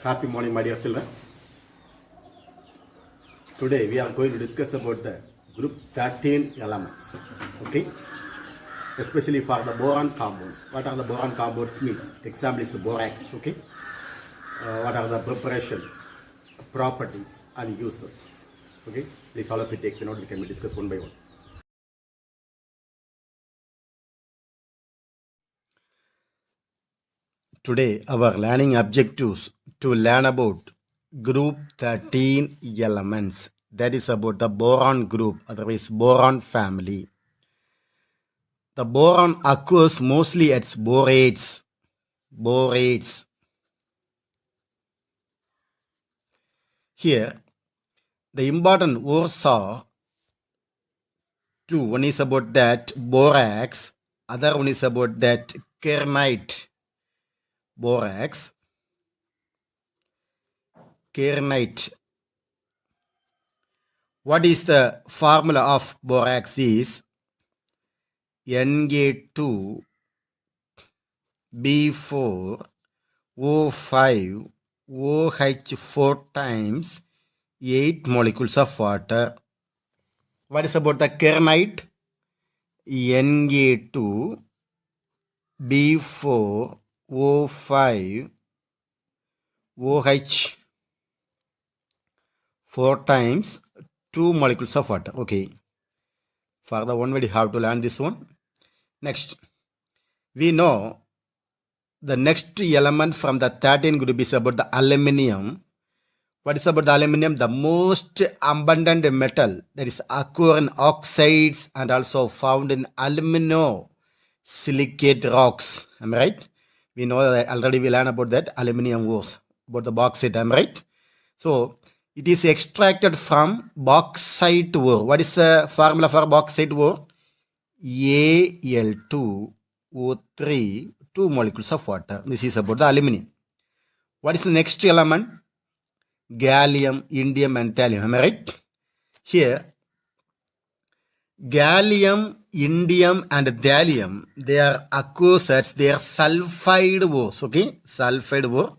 Happy morning, my dear children. Today we are going to discuss about the group 13 elements. Okay, especially for the boron compounds. What are the boron compounds means? Example is borax. Okay, what are the preparations, properties, and uses? Okay, please all of you take the note. We can discuss one by one. Today, our learning objectives to learn about group 13 elements. That is about the boron group, otherwise boron family. The boron occurs mostly at borates. Here, the important words are two. One is about that borax, other one is about that kernite. Borax, kernite. What is the formula of borax is Na2 B4 O5 OH 4 times 8 molecules of water. What is about the kernite? Na2 B4 O5 OH 4 times 2 molecules of water. Okay. For the one we have to learn this one. Next, we know the next element from the 13 group is about the aluminium. What is about the aluminium? The most abundant metal that is occur in oxides and also found in aluminosilicate rocks. Am I right? We know that already we learned about that aluminium ores, about the bauxite. Am I right? So it is extracted from bauxite ore. What is the formula for bauxite ore? Al2O3, 2 molecules of water. This is about the aluminium. What is the next element? Gallium, indium, and thallium. Am I right? Here, gallium, indium, and thallium, they are occurs as their sulfide ores. Okay, sulfide ore.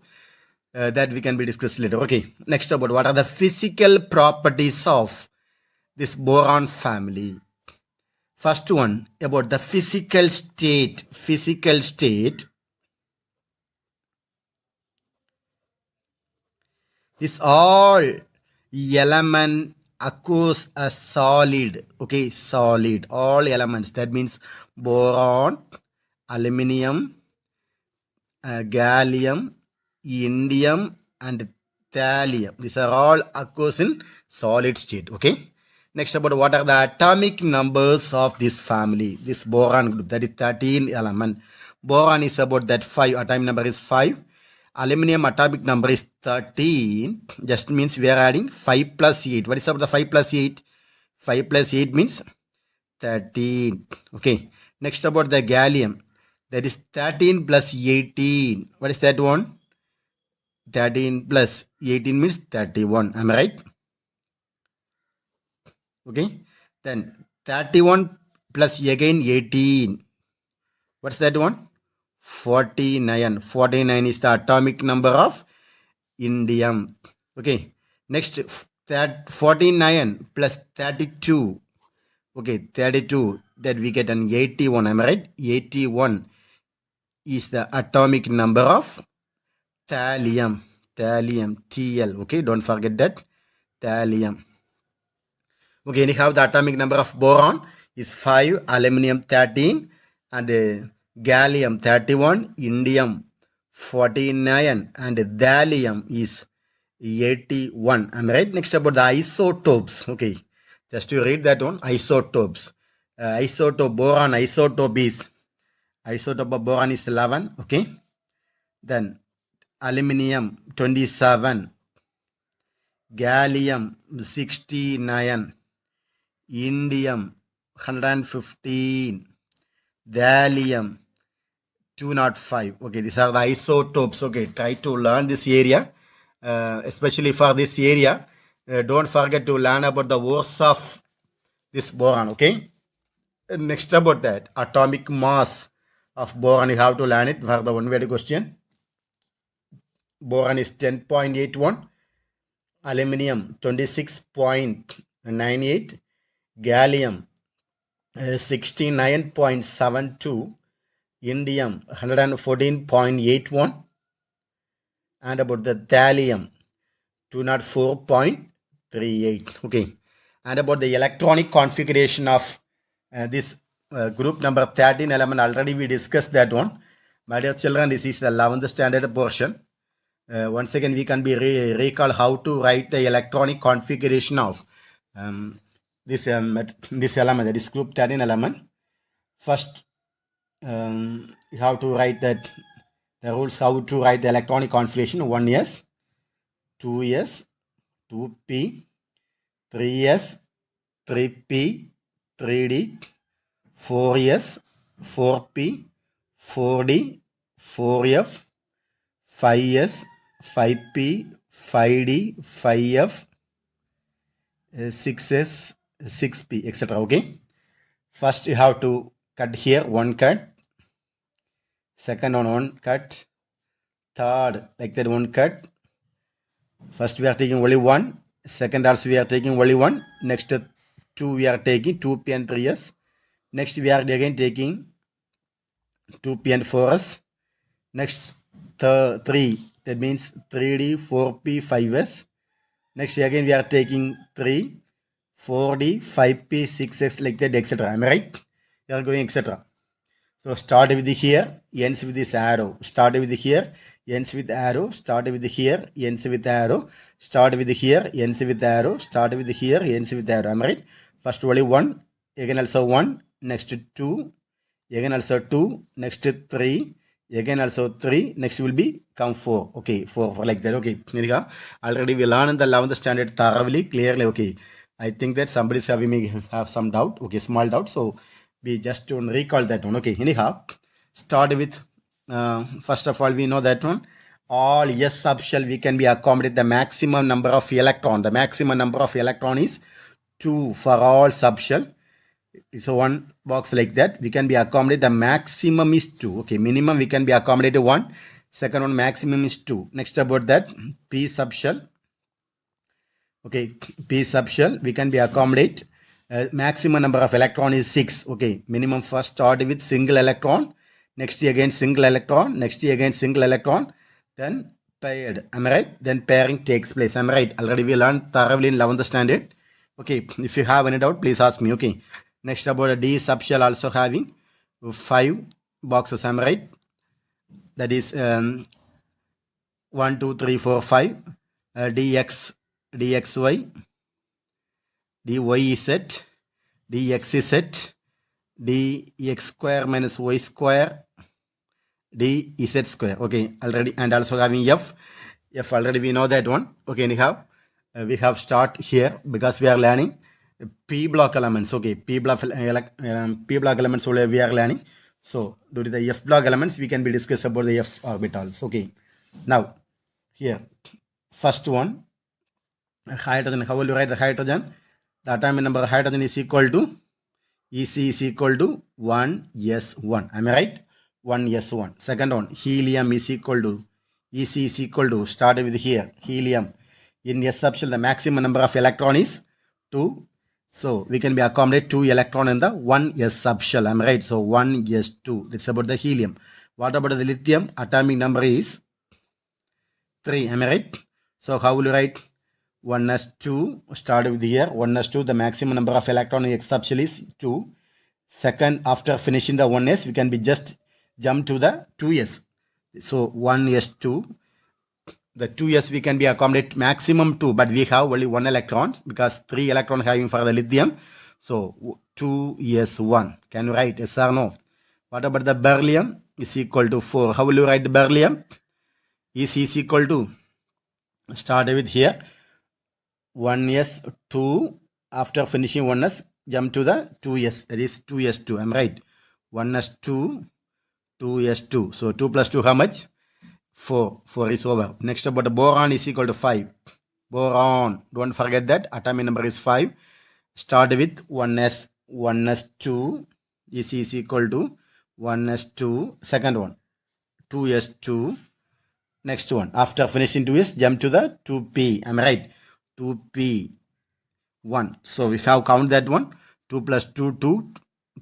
That we can be discussed later. Okay, next about what are the physical properties of this boron family. First one about the physical state. This all element occurs as solid. Okay, solid. All elements. That means boron, aluminium, gallium, indium, and thallium. These are all occurs in solid state. Okay. Next about what are the atomic numbers of this family, this boron group, that is 13 element. Boron is about that 5, atomic number is 5. Aluminium atomic number is 13, just means we are adding 5 plus 8. What is about the 5 plus 8? 5 plus 8 means 13. Okay. Next about the gallium, that is 13 plus 18. What is that one? 13 plus 18 means 31. Am I right? Okay, then 31 plus again 18. What's that one? 49. 49 is the atomic number of indium. Okay, next that 49 plus 32. Okay, 32, that we get an 81. Am I right? 81 is the atomic number of thallium. TL. Okay, don't forget that. Thallium. Okay, anyhow, the atomic number of boron is 5, aluminium 13, and gallium 31, indium 49, and thallium is 81. Am I right? Next about the isotopes. Okay, just to read that one. Isotopes. Boron isotope of boron is 11. Okay, then aluminium 27, gallium 69, indium 115, thallium 205. Okay, these are the isotopes. Okay, try to learn this area, especially for this area. Don't forget to learn about the words of this boron. Okay, next about that atomic mass of boron, you have to learn it for the one-word question. boron is 10.81, aluminium 26.98, gallium 69.72, indium 114.81, and about the thallium 204.38. Okay, and about the electronic configuration of this group number 13 element, already we discussed that one. My dear children, this is the 11th standard portion. Once again, we can be recall how to write the electronic configuration of this element, that is group 13 element. First, you have to write that the rules how to write the electronic configuration: 1s, 2s, 2p, 3s, 3p, 3d, 4s, 4p, 4d, 4f, 5s, 5p, 5d, 5f, 6s, 6p, etc. Okay. First, you have to cut here one cut. Second one cut. Third, like that one cut. First, we are taking only one. Second, also we are taking only one. Next, two we are taking 2p and 3s. Next, we are again taking 2p and 4s. Next, 3. That means 3d, 4p, 5s. Next, again we are taking 3, 4d, 5p, 6s, like that, etc. Am I right? We are going etc. So start with here, ends with this arrow. Start with here, ends with arrow. Start with here, ends with arrow. Start with here, ends with arrow. Start with here, ends with arrow. Am I right? First only 1, again also 1, next 2, again also 2, next 3, again also 3, next will be come 4. Okay, 4 like that. Okay, already we learned in the 11th standard thoroughly, clearly. Okay, I think that somebody is having me have some doubt. Okay, small doubt. So we just to recall that one. Okay, anyhow, start with first of all, we know that one. All S subshell we can be accommodate the maximum number of electron. The maximum number of electron is 2 for all subshell. So one box like that, we can be accommodate the maximum is 2. Okay, minimum we can be accommodated 1. Second one, maximum is 2. Next about that, P subshell. Okay, P subshell we can be accommodate maximum number of electron is 6. Okay, minimum first start with single electron. Next again single electron. Next again single electron. Then paired. Am I right? Then pairing takes place. Am I right? Already we learned thoroughly in 11th standard. Okay, if you have any doubt, please ask me. Okay. Next about a D subshell also having 5 boxes. Am I right? That is 1, 2, 3, 4, 5. dx, dxy, dyz, dxz, dx square minus y square, dz square. Okay, already, and also having f. F already we know that one. Okay, anyhow, we have start here because we are learning P block elements. Okay, P block elements only we are learning. So due to the F block elements, we can be discuss about the F orbitals. Okay, now here first one, hydrogen. How will you write the hydrogen? The atomic number of hydrogen is equal to EC is equal to 1s1. Am I right? 1s1. Second one, helium is equal to EC is equal to, start with here, helium. In S subshell, the maximum number of electron is 2. So we can be accommodate 2 electron in the 1s subshell. Am I right? So 1s2. That's about the helium. What about the lithium? Atomic number is 3. Am I right? So how will you write? 1s2. Start with here. 1s2. The maximum number of electron in X subshell is 2. Second, after finishing the 1s, we can be just jump to the 2s. So 1s2. The 2s we can be accommodate maximum 2, but we have only 1 electron because 3 electron having for the lithium. So 2s1. Can you write yes or no? What about the beryllium? Is equal to 4. How will you write the beryllium? is equal to, start with here, 1s2. After finishing 1s, jump to the 2s. That is 2s2. I'm right. 1s2, 2s2. So 2 plus 2 how much? 4. 4 is over. Next about the boron is equal to 5. Boron. Don't forget that. Atomic number is 5. Start with 1s. 1s2 is equal to 1s2. Second one, 2s2. Next one. After finishing 2s, jump to the 2p. Am I right? 2p. 1. So we have count that one. 2 plus 2, 2.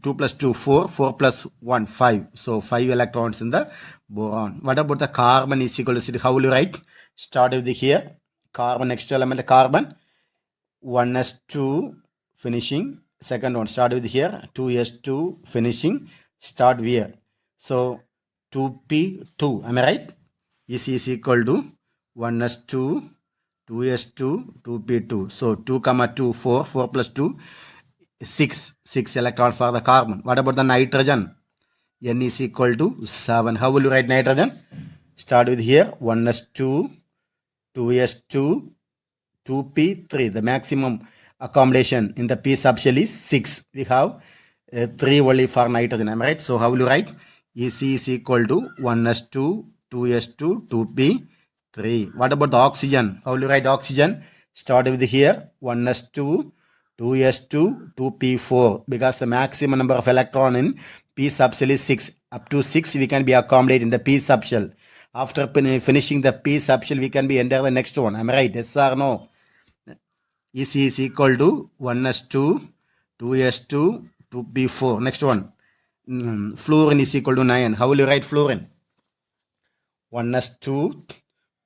2 plus 2, 4. 4 plus 1, 5. So 5 electrons in the boron. What about the carbon is equal to, how will you write? Start with the here. Carbon, next element, carbon. 1s2 finishing. Second one, start with here. 2s2 finishing. Start here. So 2p2. Am I right? Is equal to 1s2. 2s2, 2p2. So 2 comma 2, 4. 4 plus 2, 6. 6 electron for the carbon. What about the nitrogen? N is equal to 7. How will you write nitrogen? Start with here. 1s2, 2s2, 2p3. The maximum accommodation in the p subshell is 6. We have 3 only for nitrogen. Am I right? So how will you write? Ec is equal to 1s2, 2s2, 2p3. What about the oxygen? How will you write the oxygen? Start with here. 1s2, 2s2, 2p4. Because the maximum number of electron in p subshell is 6. Up to 6 we can be accommodated in the p subshell. After finishing the p subshell, we can be enter the next one. Am I right? Yes or no? Ec is equal to 1s2, 2s2, 2p4. Next one. Fluorine is equal to 9. How will you write fluorine? 1s2,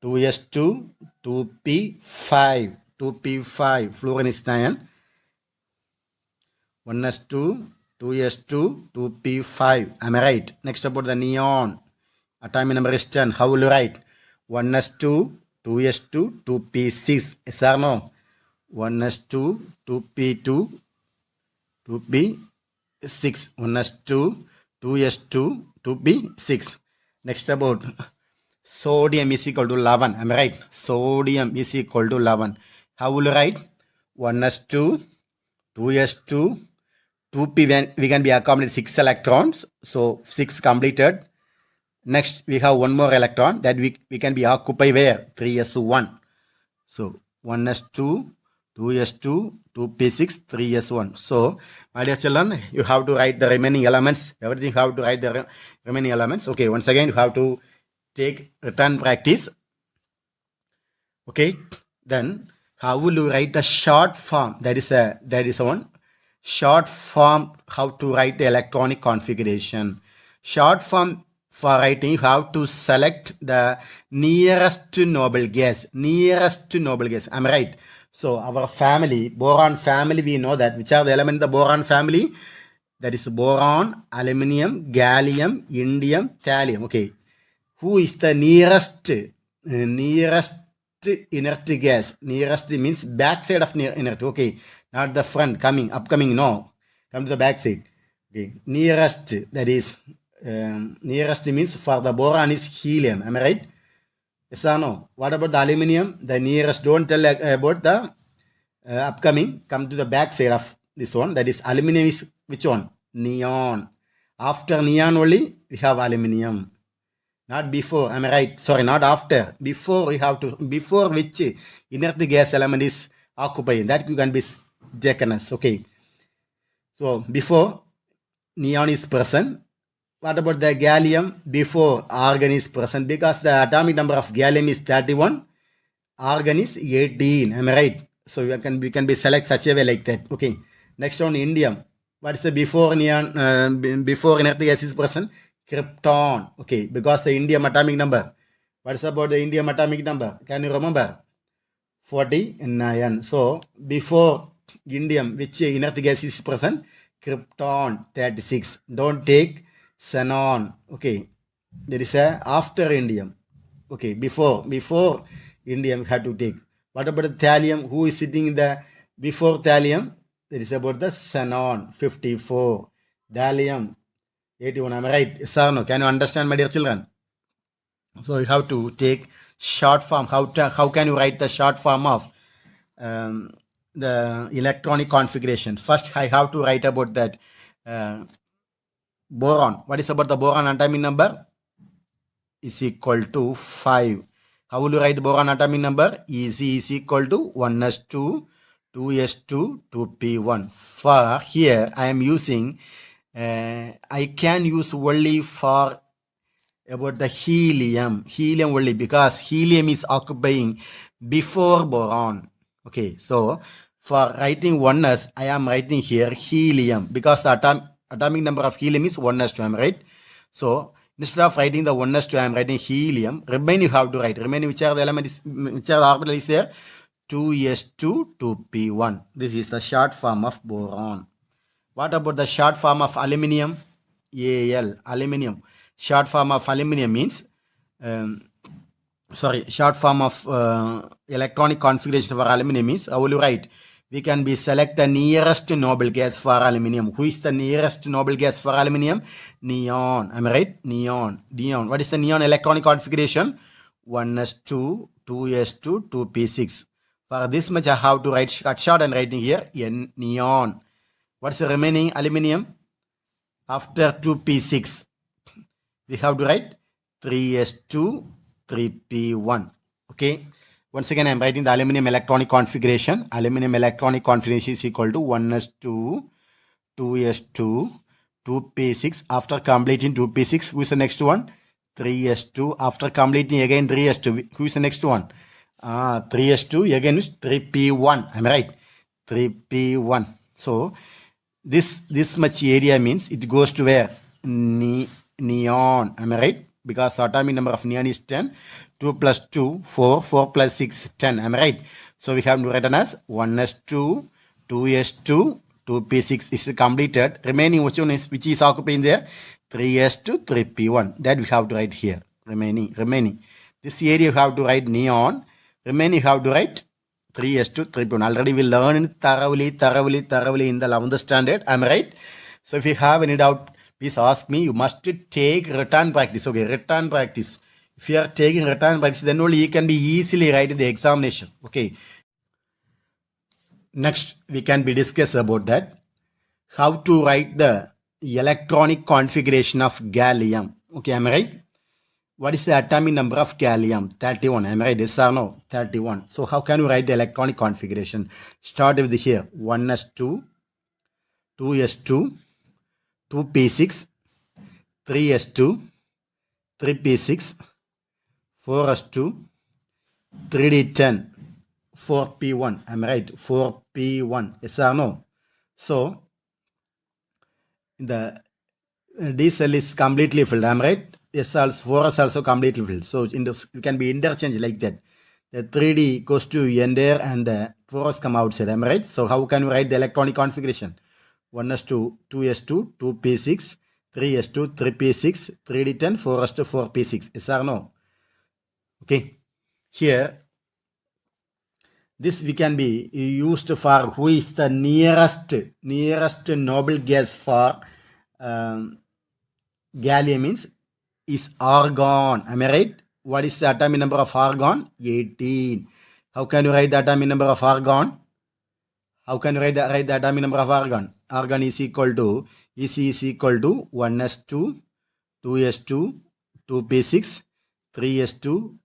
2s2, 2p5. 2p5. Fluorine is 9. 1s2, 2s2, 2p5. Am I right? Next about the neon. Atomic number is 10. How will you write? 1s2, 2s2, 2p6. Yes or no? 1s2, 2p2, 2p6. 1s2, 2s2, 2p6. Next about sodium is equal to 11. Am I right? Sodium is equal to 11. How will you write? 1s2, 2s2, 2p. We can be accommodated 6 electrons. So 6 completed. Next, we have one more electron that we can be occupied where? 3s1. So 1s2, 2s2, 2p6, 3s1. So, my dear children, you have to write the remaining elements. Everything you have to write the remaining elements. Okay, once again, you have to take return practice. Okay, then how will you write the short form? That is one. Short form, how to write the electronic configuration. Short form for writing, you have to select the nearest noble gas. Nearest noble gas. Am I right? So our family, boron family, we know that. Which are the elements in the boron family? That is boron, aluminium, gallium, indium, thallium. Okay. Who is the nearest inert gas? Nearest means backside of inert. Okay. Not the front, upcoming, no. Come to the backside. Okay. Nearest, that is nearest means for the boron is helium. Am I right? Yes or no? What about the aluminium? The nearest, don't tell about the upcoming. Come to the back side of this one. That is aluminium is which one? Neon. After neon only, we have aluminium. Not before. Am I right? Sorry, not after. Before we have to, before which inert gas element is occupying. That you can be taken as. Okay. So before neon is present. What about the gallium? Before argon is present, because the atomic number of gallium is 31, argon is 18. Am I right? So we can be select such a way like that. Okay. Next one, indium. What is the before neon? Before inert gas is present? Krypton. Okay, because the indium atomic number. What is about the indium atomic number? Can you remember? 49. So before indium, which inert gas is present? Krypton 36. Don't take xenon. Okay, there is a after indium. Okay, before indium had to take. What about the thallium? Who is sitting in the before thallium? There is about the xenon 54. Thallium 81. Am I right? Yes or no? Can you understand, my dear children? So you have to take short form. How can you write the short form of the electronic configuration? First, I have to write about that boron. What is about the boron atomic number? Is equal to 5. How will you write the boron atomic number? Ec is equal to 1s2, 2s2, 2p1. For here, I am using, I can use only for about the helium. Helium only because helium is occupying before boron. Okay, so for writing 1s, I am writing here helium because the atomic number of helium is 1s2, am I right? So instead of writing the 1s2, I am writing helium. Remaining you have to write. Remaining which are the element is, which are the orbital is there? 2s2, 2p1. This is the short form of boron. What about the short form of aluminium? Al, aluminium. Short form of aluminium means, short form of electronic configuration for aluminium means, how will you write? We can be select the nearest noble gas for aluminium. Who is the nearest noble gas for aluminium? Neon. Am I right? Neon. Neon. What is the neon electronic configuration? 1s2, 2s2, 2p6. For this much I have to write cut short and writing here neon. What's the remaining aluminium? After 2p6, we have to write 3s2, 3p1. Okay. Once again, I am writing the aluminum electronic configuration. Aluminum electronic configuration is equal to 1s2, 2s2, 2p6. After completing 2p6, who is the next one? 3s2. After completing again 3s2, who is the next one? 3s2 again is 3p1. Am I right? 3p1. So this much area means it goes to where? Neon. Am I right? Because the atomic number of neon is 10. 2 plus 2, 4. 4 plus 6, 10. Am I right? So we have to write as 1s2, 2s2, 2p6 is completed. Remaining which is occupying there? 3s2, 3p1. That we have to write here. Remaining. This area you have to write neon. Remaining you have to write 3s2, 3p1. Already we learned thoroughly in the 11th standard. Am I right? So if you have any doubt, please ask me. You must take written practice. Okay, written practice. If you are taking written practice, then only you can be easily write in the examination. Okay. Next, we can be discuss about that. How to write the electronic configuration of gallium. Okay, am I right? What is the atomic number of gallium? 31. Am I right? Yes or no? 31. So how can we write the electronic configuration? Start with here. 1s2, 2s2, 2p6, 3s2, 3p6, 4s2, 3d10, 4p1. Am I right? 4p1. Yes or no? So the D cell is completely filled. Am I right? Yes, also 4s also completely filled. So in this, it can be interchanged like that. The 3D goes to end there and the 4s come outside. Am I right? So how can we write the electronic configuration? 1s2, 2s2, 2p6, 3s2, 3p6, 3d10, 4s2, 4p6. Yes or no? Okay. Here, this we can be used for who is the nearest noble gas for gallium means is argon. Am I right? What is the atomic number of argon? 18. How can you write the atomic number of argon? How can you write the atomic number of argon? Argon is equal to, EC is equal to 1s2, 2s2, 2p6, 3s2,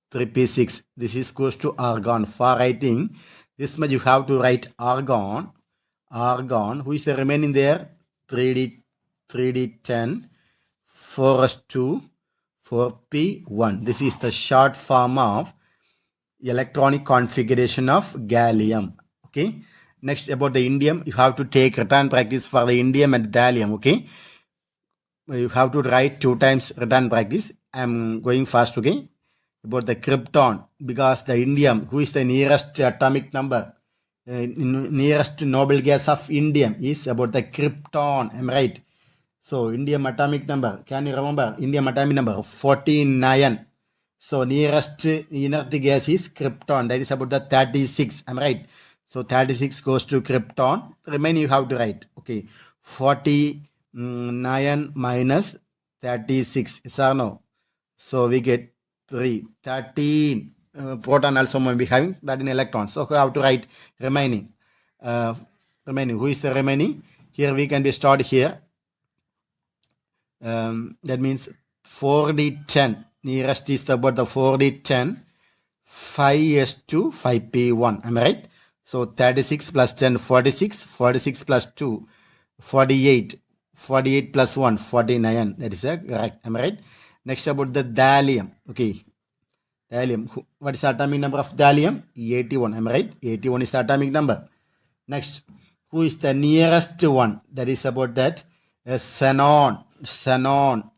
3p6. This is goes to argon. For writing this much you have to write argon. Argon, who is the remaining there? 3d10, 4s2, 4p1. This is the short form of electronic configuration of gallium. Okay. Next, about the indium, you have to take written practice for the indium and thallium. Okay. You have to write 2 times written practice. I am going fast. Okay. About the krypton, because the indium, who is the nearest atomic number, nearest noble gas of indium is about the krypton. Am I right? So indium atomic number, can you remember? Indium atomic number 49. So nearest inert gas is krypton. That is about the 36. Am I right? So 36 goes to krypton. Remaining you have to write. Okay. 49 minus 36. Yes or no? So we get 3. 13. Proton also may be having that in electrons. So we have to write remaining. Remaining. Who is the remaining? Here we can be start here. That means 4d10. Nearest is about the 4d10. 5s2, 5p1. Am I right? So 36 plus 10, 46. 46 plus 2, 48. 48 plus 1, 49. That is correct. Am I right? Next about the thallium. Okay. Thallium. What is the atomic number of thallium? 81. Am I right? 81 is the atomic number. Next. Who is the nearest one? That is about that. Xenon. Xenon.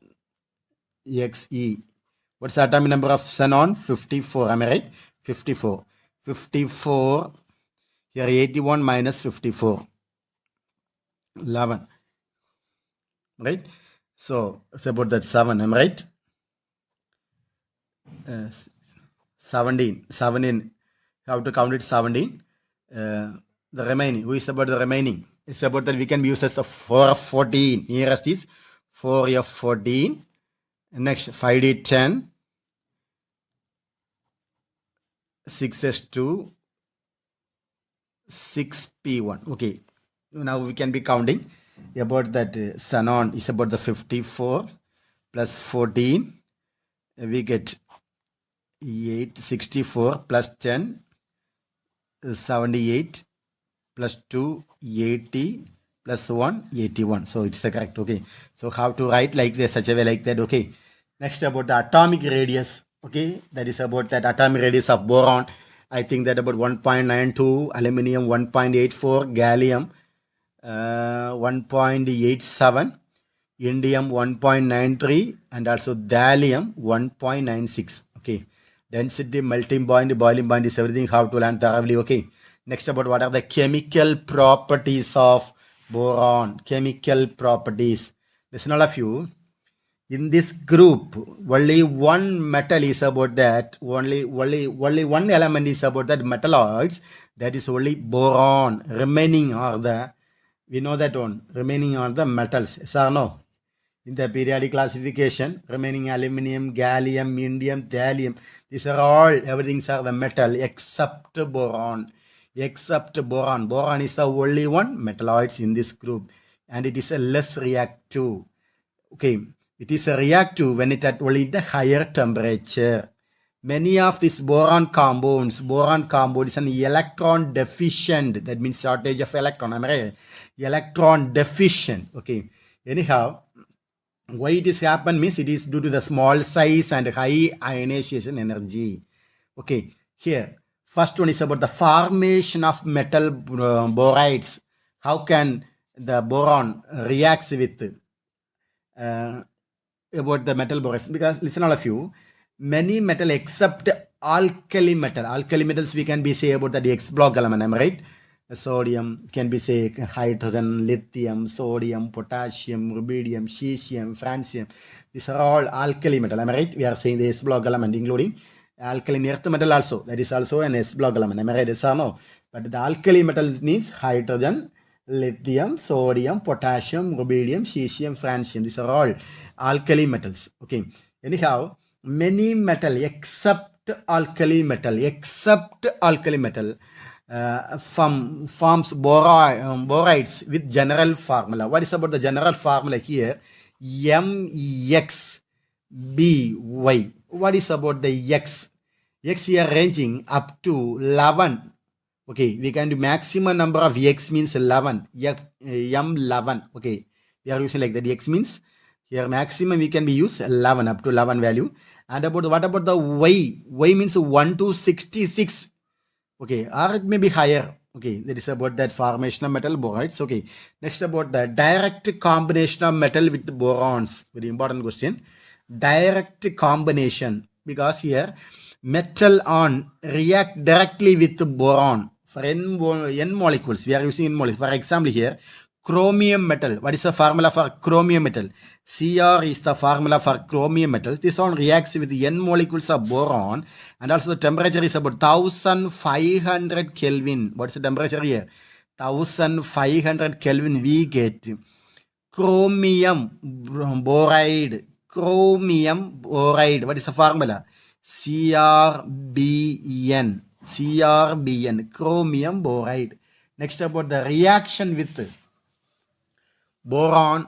XE. What's the atomic number of xenon? 54. Am I right? 54. 54. Here 81 minus 54. 11. Right? So it's about that 7. Am I right? 17. 17. How to count it? 17. The remaining. Who is about the remaining? It's about that we can use as the 4 of 14. Nearest is 4 of 14. Next 5D 10. 6s2. 6p1. Okay. Now we can be counting about that xenon is about the 54 plus 14. We get 8, 64 plus 10, 78 plus 2, 80 plus 1, 81. So it's the correct. Okay. So how to write like this, such a way like that. Okay. Next about the atomic radius. Okay. That is about that atomic radius of boron. I think that about 1.92, aluminium 1.84, gallium 1.87, indium 1.93, and also thallium 1.96. Okay. Density, melting point, boiling point is everything how to learn thoroughly. Okay. Next about what are the chemical properties of boron. Chemical properties. Listen all of you. In this group, only one metal is about that. Only one element is about that metalloids. That is only boron. Remaining are the, we know that one. Remaining are the metals. Yes or no? In the periodic classification, remaining aluminium, gallium, indium, thallium. These are all, everything are the metal except boron. Except boron. Boron is the only one metalloids in this group. And it is a less reactive. Okay. It is a reactive when it at only the higher temperature. Many of these boron compounds is an electron deficient. That means shortage of electron. Am I right? Electron deficient. Okay. Anyhow, why it is happen means it is due to the small size and high ionization energy. Okay. Here, first one is about the formation of metal borides. How can the boron reacts with about the metal borides? Because listen all of you, many metal except alkali metal. Alkali metals we can be say about the X block element. Am I right? Sodium can be say hydrogen, lithium, sodium, potassium, rubidium, cesium, francium. These are all alkali metal. Am I right? We are saying the S block element including alkaline earth metal also. That is also an S block element. Am I right? Yes or no? But the alkali metals means hydrogen, lithium, sodium, potassium, rubidium, cesium, francium. These are all alkali metals. Okay. Anyhow, many metal except alkali metal forms borides with general formula. What is about the general formula here? MEXBY. What is about the X? X here ranging up to 11. Okay, we can do maximum number of X means 11. M11. Okay, we are using like that. X means here maximum we can be use 11 up to 11 value. And about what about the Y? Y means 1 to 66. Okay, or it may be higher. Okay, that is about that formation of metal borides. Okay, next about the direct combination of metal with borons. Very important question. Direct combination, because here metal on react directly with boron. For n molecules, we are using n molecules. For example, here chromium metal. What is the formula for chromium metal? Cr is the formula for chromium metal. This one reacts with the n molecules of boron, and also the temperature is about 1500 Kelvin. What is the temperature here? 1500 Kelvin. We get chromium boride. Chromium boride. What is the formula? CrBn. CrBn. Chromium boride. Next about the reaction with boron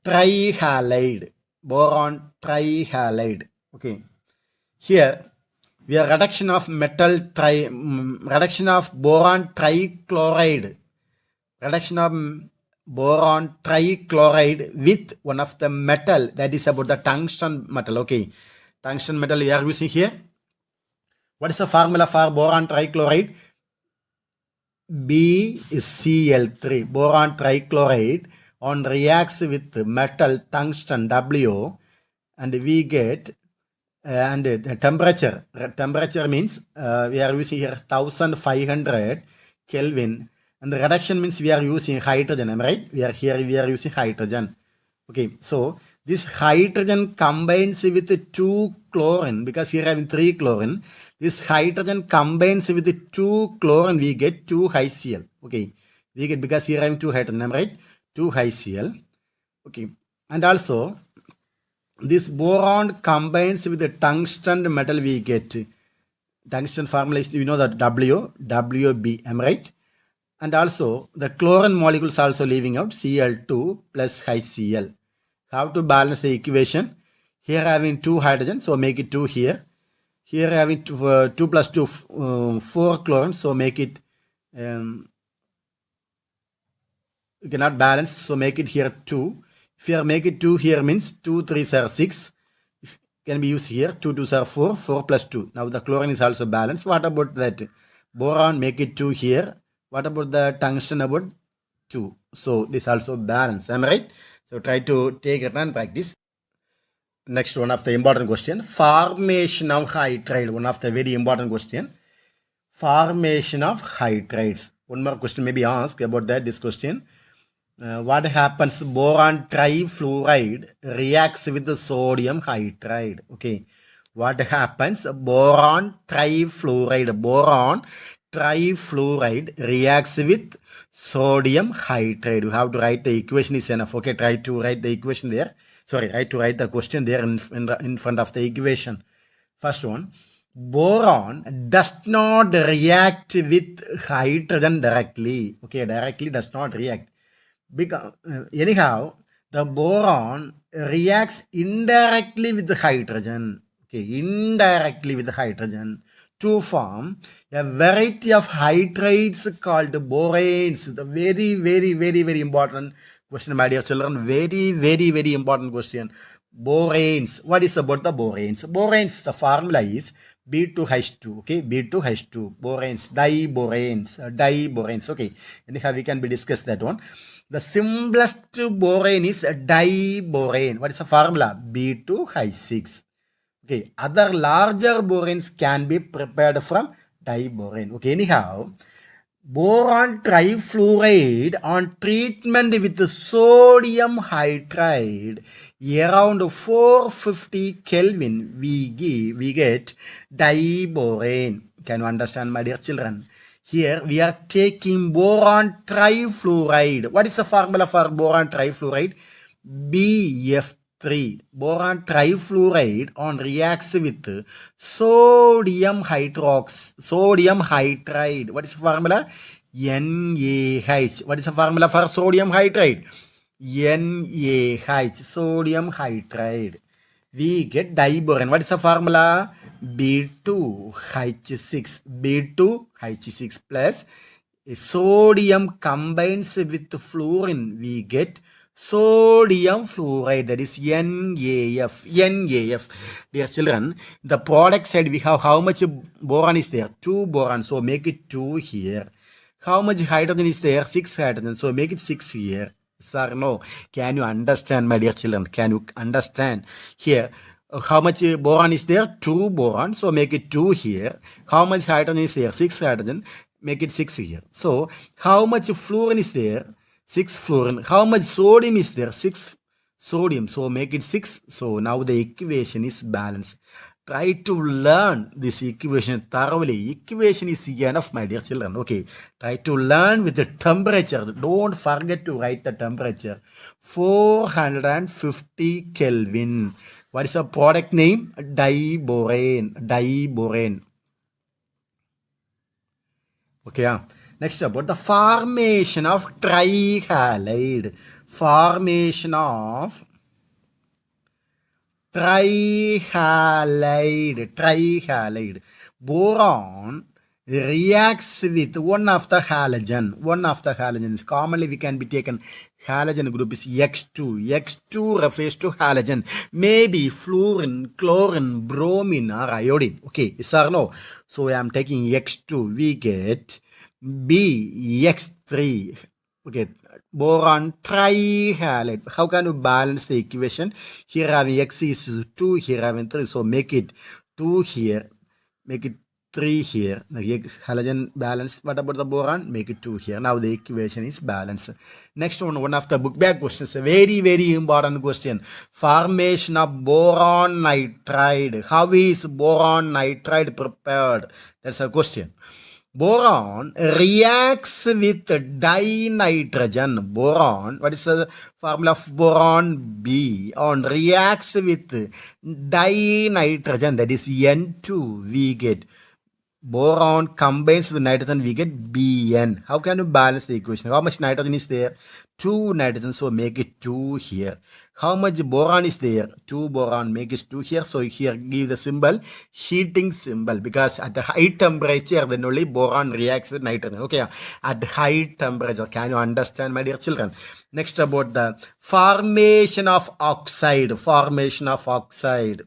trihalide. Boron trihalide. Okay. Here we have reduction of boron trichloride. Reduction of boron trichloride with one of the metal, that is about the tungsten metal. Okay, tungsten metal we are using here. What is the formula for boron trichloride? BCl3. Boron trichloride on reacts with metal tungsten W, and we get and the temperature means we are using here 1500 Kelvin, and the reduction means we are using hydrogen. Am I right? We are using hydrogen. Okay, so this hydrogen combines with 2 chlorine, because here having 3 chlorine. This hydrogen combines with 2 chlorine, we get 2 HCl. Okay, we get, because here having 2 hydrogen, am I right? 2 HCl. Okay, and also this boron combines with the tungsten metal, we get tungsten formula is, you know, that WB, am I right? And also the chlorine molecules also leaving out, Cl2 plus HCl. How to balance the equation? Here having 2 hydrogen, so make it 2 here. Here having 2 plus 2, 4 chlorine, so make it, you cannot balance, so make it here 2. If you make it 2 here, means 2 3s are 6. Can be used here. 2 2s are 4. 4 plus 2. Now the chlorine is also balanced. What about that? Boron, make it 2 here. What about the tungsten? About 2. So this also balanced. Am I right? So try to take it and practice. Next, one of the important question. Formation of hydride. One of the very important question. Formation of hydrides. One more question may be asked about that. This question. What happens? Boron trifluoride reacts with the sodium hydride. Okay. What happens? Boron trifluoride reacts with sodium hydride. You have to write the equation is enough. Okay. Try to write the equation there. Sorry, try to write the question there in front of the equation. First one. Boron does not react with hydrogen directly. Okay. Directly does not react. Because anyhow, the boron reacts indirectly with the hydrogen. Okay, indirectly with the hydrogen to form a variety of hydrides called boranes. The very important question, my dear children. Very important question. Boranes. What is about the boranes? Boranes, the formula is B2H2. Okay, B2H2. Boranes, diboranes. Okay, anyhow, we can be discuss that one. The simplest borane is diborane. What is the formula? B2H6. Okay, other larger boranes can be prepared from diborane. Okay, anyhow, boron trifluoride on treatment with sodium hydride around 450 Kelvin, we get diborane. Can you understand, my dear children? Here we are taking boron trifluoride. What is the formula for boron trifluoride? BF3. Boron trifluoride on reacts with sodium hydride. What is the formula? NaH. What is the formula for sodium hydride? NaH. Sodium hydride. We get diborane. What is the formula? B2H6. B2H6 plus sodium combines with fluorine. We get sodium fluoride. That is NaF. Dear children, the product side we have how much boron is there? 2 boron. So make it 2 here. How much hydrogen is there? 6 hydrogen. So make it 6 here. Sir, no. Can you understand, my dear children? Can you understand? Here, how much boron is there? 2 boron. So make it 2 here. How much hydrogen is there? 6 hydrogen. Make it 6 here. So how much fluorine is there? 6 fluorine. How much sodium is there? 6 sodium. So make it 6. So now the equation is balanced. Try to learn this equation thoroughly. Equation is enough, my dear children. Okay. Try to learn with the temperature. Don't forget to write the temperature. 450 Kelvin. What is the product name? Diborane. Okay. Next, about the formation of trihalide. Formation of trihalide. Boron reacts with one of the halogen. One of the halogens. Commonly we can be taken halogen group is X2. X2 refers to halogen. Maybe fluorine, chlorine, bromine or iodine. Okay, yes or no? So I am taking X2. We get B X3. Okay, boron trihalide. How can you balance the equation? Here having X is 2, here having 3. So make it 2 here. Make it 3 here. The halogen balance. What about the boron? Make it 2 here. Now the equation is balanced. Next one of the book bag questions. A very, very important question. Formation of boron nitride. How is boron nitride prepared? That's a question. Boron reacts with dinitrogen. Boron, what is the formula of boron? B. On reacts with dinitrogen, that is N2, we get boron combines with nitrogen, we get Bn. How can you balance the equation? How much nitrogen is there? 2 nitrogen, so make it 2 here. How much boron is there? 2 boron, make it 2 here. So here give the symbol, heating symbol, because at the high temperature then only boron reacts with nitrogen. Okay, at high temperature. Can you understand, my dear children? Next about the formation of oxide. Formation of oxide.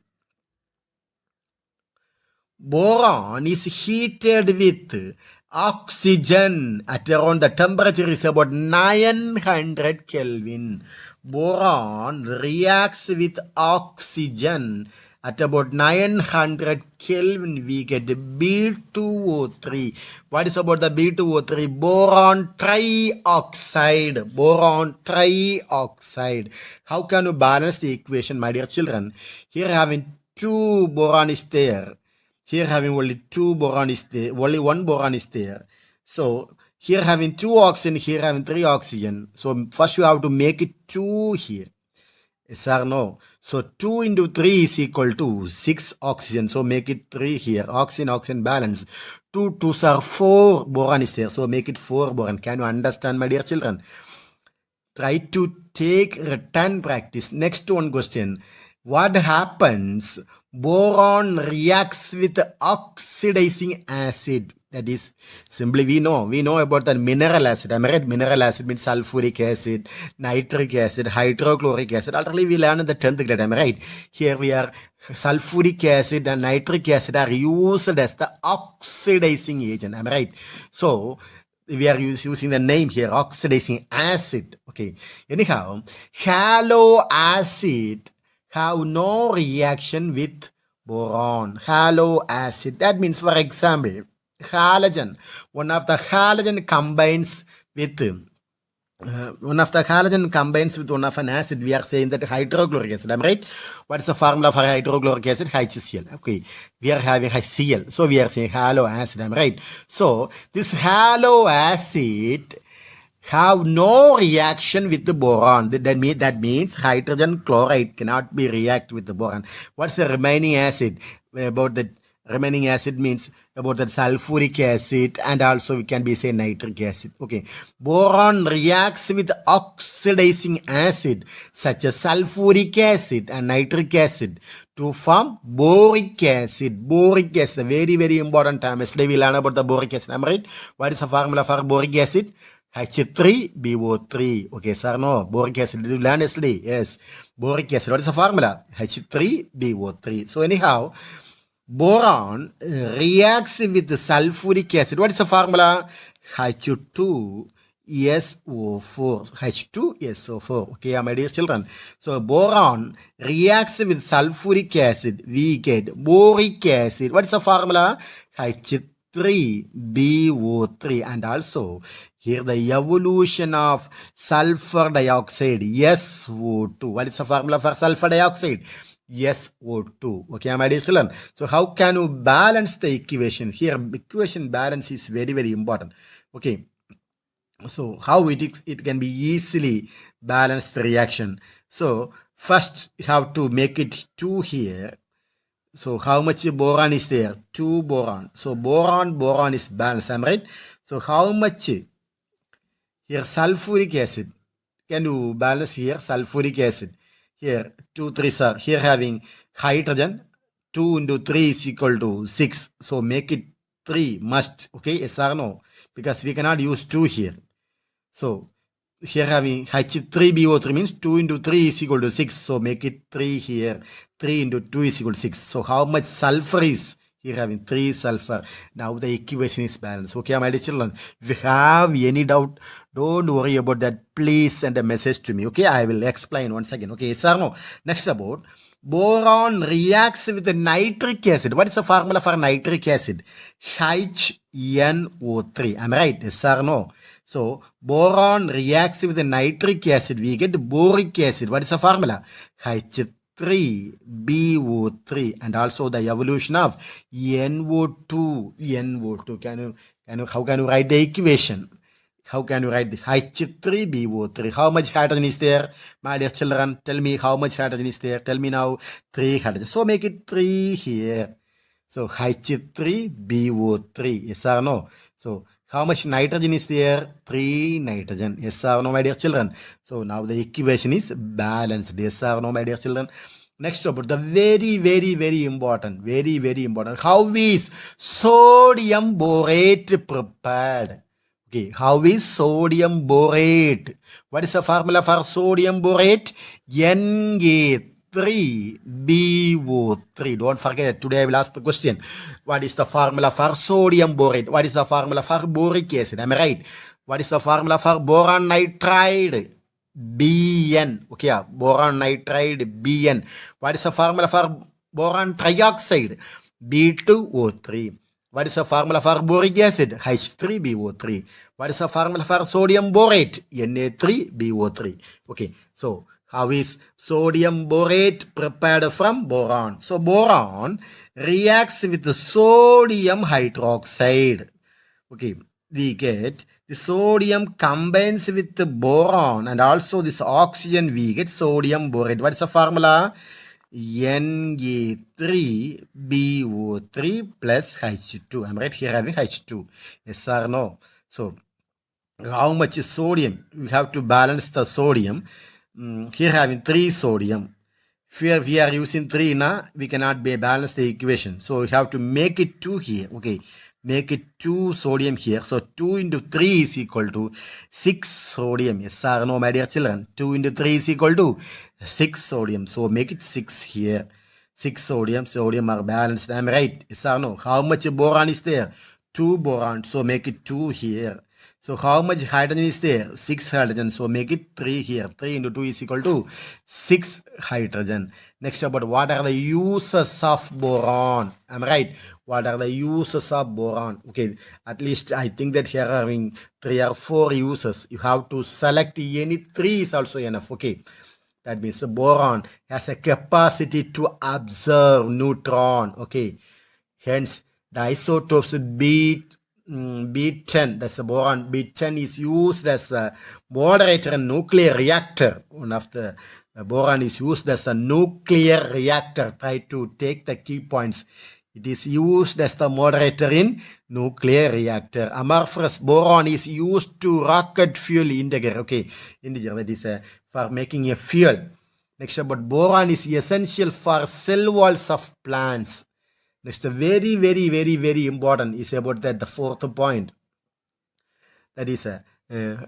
Boron is heated with oxygen at around the temperature is about 900 Kelvin. Boron reacts with oxygen at about 900 Kelvin. We get B2O3. What is about the B2O3? Boron trioxide. Boron trioxide. How can you balance the equation, my dear children? Here having 2 boron is there. Here having only 2 boron is there, only 1 boron is there. So here having 2 oxygen, here having 3 oxygen. So first you have to make it 2 here. Yes or no? So 2 into 3 is equal to 6 oxygen. So make it 3 here. Oxygen, oxygen balance. 2 2s are 4 boron is there. So make it 4 boron. Can you understand, my dear children? Try to take written practice. Next one question. What happens? Boron reacts with oxidizing acid. That is, simply we know about the mineral acid. Am I right? Mineral acid means sulfuric acid, nitric acid, hydrochloric acid. Already we learned in the 10th grade. Am I right? Here we are sulfuric acid and nitric acid are used as the oxidizing agent. Am I right? So we are using the name here, oxidizing acid. Okay. Anyhow, halo acid have no reaction with boron. Halo acid. That means, for example, halogen. One of the halogen combines with one of an acid. We are saying that hydrochloric acid. Am I right? What is the formula for hydrochloric acid? HCl. Okay. We are having HCl. So we are saying halo acid. Am I right? So this halo acid have no reaction with the boron. That means hydrogen chloride cannot be react with the boron. What's the remaining acid? About the remaining acid means about the sulfuric acid, and also we can be say nitric acid. Okay. Boron reacts with oxidizing acid such as sulfuric acid and nitric acid to form boric acid. Boric acid, very, very important term. Yesterday we learned about the boric acid. Am I right? What is the formula for boric acid? H3BO3. Okay, sir, no. Boric acid. Did you learn yesterday? Yes. Boric acid. What is the formula? H3BO3. So anyhow, boron reacts with the sulfuric acid. What is the formula? H2SO4. H2SO4. Okay, my dear children. So boron reacts with sulfuric acid. We get boric acid. What is the formula? H3BO3. And also here the evolution of sulfur dioxide, SO2. What is the formula for sulfur dioxide? SO2. Okay, my dear children. So how can you balance the equation? Here equation balance is very, very important. Okay. So how it can be easily balanced the reaction. So first you have to make it 2 here. So how much boron is there? 2 boron. So boron is balanced. Am I right? So how much here sulfuric acid? Can you balance here sulfuric acid? Here 2 3s are here having hydrogen. 2 into 3 is equal to 6. So make it 3 must. Okay, yes or no? Because we cannot use 2 here. So here having H3BO3 means 2 into 3 is equal to 6. So make it 3 here. 3 into 2 is equal to 6. So how much sulfur is here having 3 sulfur? Now the equation is balanced. Okay, my dear children, if you have any doubt, don't worry about that. Please send a message to me. Okay, I will explain once again. Okay, yes or no? Next about boron reacts with the nitric acid. What is the formula for nitric acid? HNO3. Am I right? Yes or no? So, boron reacts with the nitric acid. We get boric acid. What is the formula? H3BO3. And also the evolution of NO2. How can you write the equation? How can you write the H3BO3? How much hydrogen is there? My dear children, tell me how much hydrogen is there. Tell me now. 3 hydrogen. So make it 3 here. So H3BO3. Yes or no? So how much nitrogen is there? 3 nitrogen. Yes or no, my dear children? So now the equation is balanced. Yes or no, my dear children? Next about the very important. Very important. How is sodium borate prepared? Okay, how is sodium borate? What is the formula for sodium borate? Na3BO3. Don't forget, today I will ask the question. What is the formula for sodium borate? What is the formula for boric acid? Am I right? What is the formula for boron nitride? Bn. Okay, boron nitride Bn. What is the formula for boron trioxide? B2O3. What is the formula for boric acid? H3BO3. What is the formula for sodium borate? Na3BO3. Okay, so how is sodium borate prepared from boron? So boron reacts with the sodium hydroxide. Okay, we get the sodium combines with the boron and also this oxygen, we get sodium borate. What is the formula? Na3BO3 plus H2. I'm right here having H2. Yes or no? So how much is sodium? We have to balance the sodium. Here having 3 sodium. Here we are using 3 now. We cannot balance the equation. So we have to make it 2 here. Okay. Make it 2 sodium here. So 2 into 3 is equal to 6 sodium. Yes or no, my dear children? 2 into 3 is equal to 6 sodium. So make it 6 here. 6 sodium. Sodium are balanced. Am I right? Yes or no? How much boron is there? 2 boron. So make it 2 here. So how much hydrogen is there? 6 hydrogen. So make it 3 here. 3 into 2 is equal to 6 hydrogen. Next about what are the uses of boron? Am I right? What are the uses of boron? Okay, at least I think that here are having 3 or 4 uses. You have to select any 3 is also enough. Okay, that means the boron has a capacity to absorb neutron. Okay, hence the isotopes B10, that's a boron. B10 is used as a moderator in nuclear reactor. One of the boron is used as a nuclear reactor. Try to take the key points. It is used as the moderator in nuclear reactor. Amorphous boron is used to rocket fuel integer. Okay, integer, that is for making a fuel. Next about boron is essential for cell walls of plants. Next, very important is about that the 4th point. That is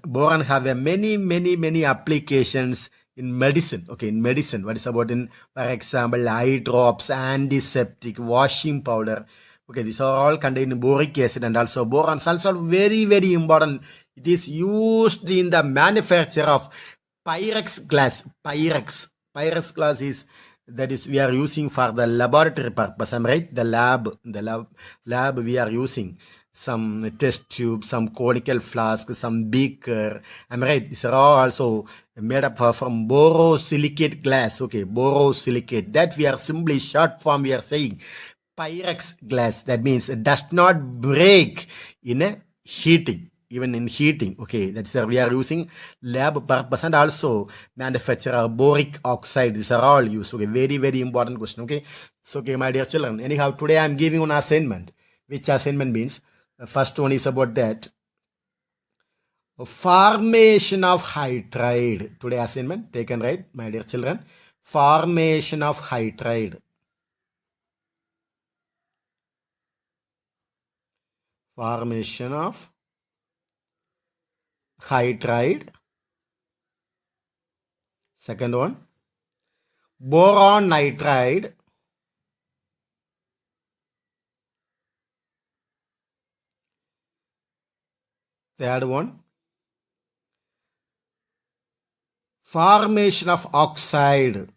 boron have a many applications in medicine. Okay, in medicine, what is about in, for example, eye drops, antiseptic, washing powder. Okay, these are all contained boric acid and also boron. Also very important. It is used in the manufacture of Pyrex glass. Pyrex glass is, that is we are using for the laboratory purpose. I'm right. The lab we are using some test tube, some conical flask, some beaker. I'm right. These are all also made up from borosilicate glass. Okay, borosilicate. That we are simply short form. We are saying Pyrex glass. That means it does not break in a heating. Even in heating, okay, that's we are using lab purpose and also manufacture boric oxide. These are all used. Okay, very important question. Okay, so okay, my dear children. Anyhow, today I am giving an assignment. Which assignment means the first one is about that formation of hydride. Today assignment taken right, my dear children. Formation of hydride. Formation of hydride. Second one, boron nitride. Third one, formation of oxide.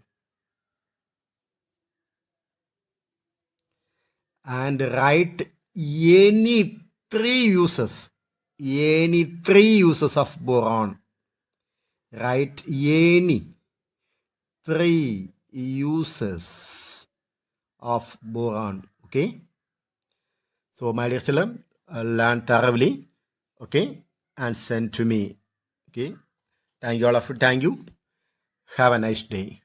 And write any three uses of boron. Write any three uses of boron. Okay. So my dear children, learn thoroughly. Okay. And send to me. Okay. Thank you all of you. Thank you. Have a nice day.